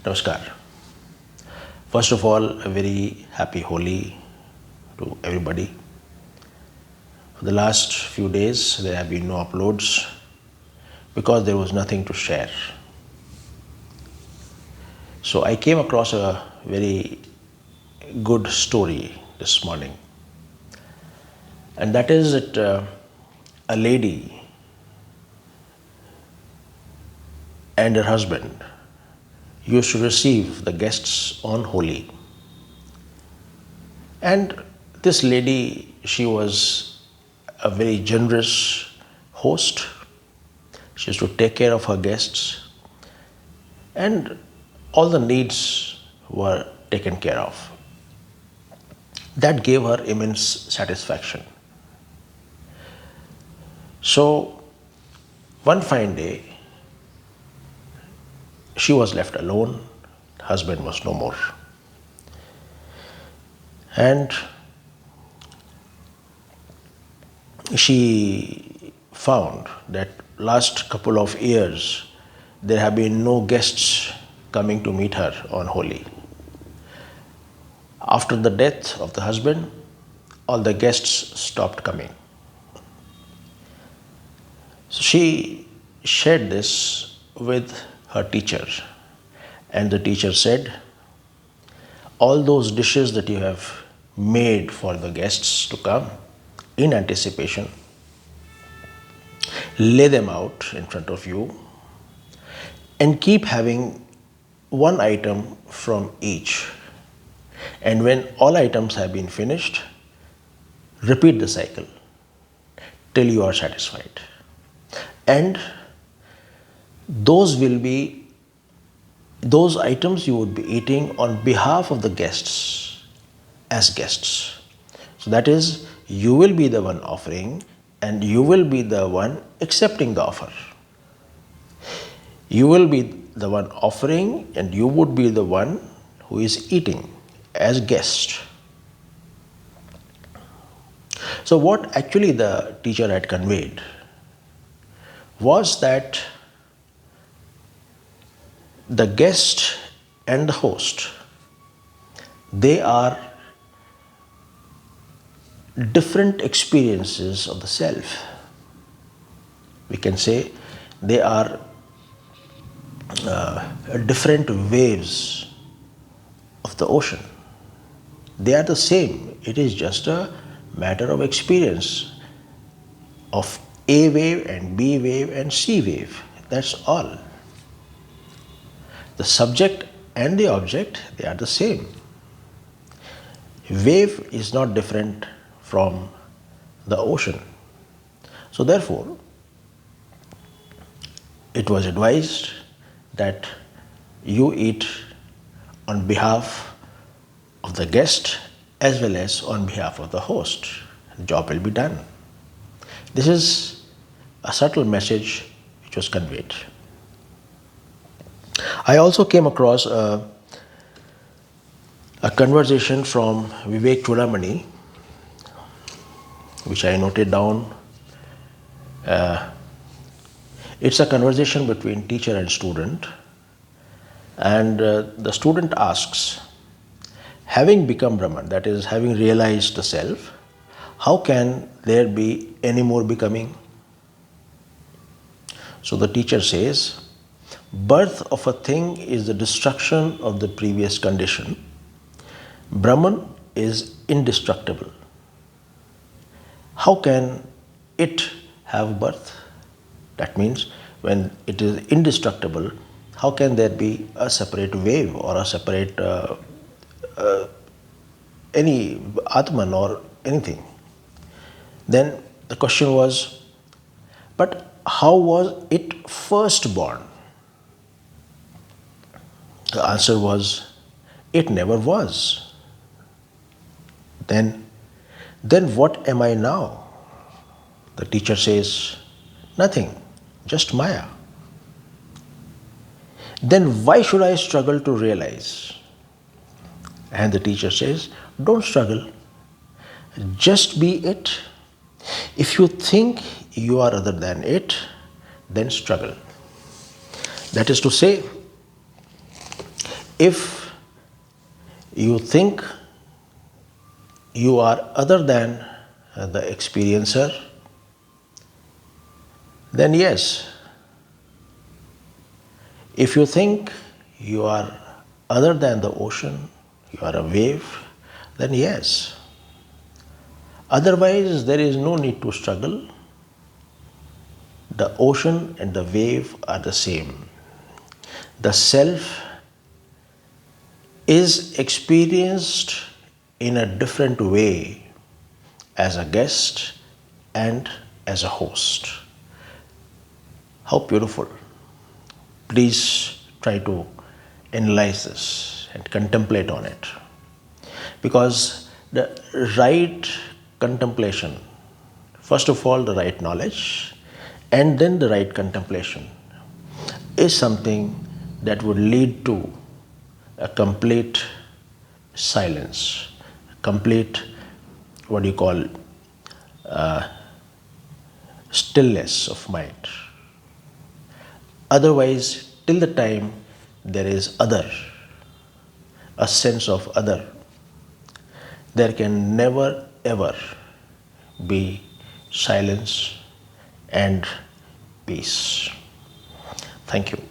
Namaskar. First of all, a very happy Holi to everybody. For the last few days, there have been no uploads because there was nothing to share. So I came across a very good story this morning, and that is that a lady and her husband used to receive the guests on Holi. And this lady, she was a very generous host. She used to take care of her guests, and all the needs were taken care of. That gave her immense satisfaction. So, one fine day, she was left alone, husband was no more. And she found that last couple of years there have been no guests coming to meet her on Holi. After the death of the husband, all the guests stopped coming. So she shared this with her teacher, and the teacher said, all those dishes that you have made for the guests to come in anticipation, lay them out in front of you and keep having one item from each. And when all items have been finished, repeat the cycle till you are satisfied. And those items you would be eating on behalf of the guests as guests. So that is, you will be the one offering and you will be the one accepting the offer. You will be the one offering and you would be the one who is eating as guest. So what actually the teacher had conveyed was that the guest and the host, they are different experiences of the self. We can say they are different waves of the ocean. They are the same. It is just a matter of experience of A wave and B wave and C wave. That's all. The subject and the object, they are the same. Wave is not different from the ocean. So therefore, it was advised that you eat on behalf of the guest as well as on behalf of the host. The job will be done. This is a subtle message which was conveyed. I also came across a conversation from Vivek Chudamani, which I noted down. It's a conversation between teacher and student, and the student asks, having become Brahman, that is, having realized the self, how can there be any more becoming? So the teacher says, birth of a thing is the destruction of the previous condition. Brahman is indestructible. How can it have birth? That means when it is indestructible, how can there be a separate wave or a separate any Atman or anything? Then the question was, but how was it first born? The answer was, it never was. Then what am I now? The teacher says, nothing, just Maya. Then why should I struggle to realize? And the teacher says, don't struggle, just be it. If you think you are other than it, then struggle. That is to say, If you think you are other than the experiencer, then yes. If you think you are other than the ocean, you are a wave, then yes. Otherwise, there is no need to struggle. The ocean and the wave are the same. The self is experienced in a different way as a guest and as a host. How beautiful. Please try to analyze this and contemplate on it. Because the right contemplation, first of all, the right knowledge, and then the right contemplation is something that would lead to a complete silence, complete what you call stillness of mind. Otherwise, till the time there is other, a sense of other, there can never ever be silence and peace. Thank you.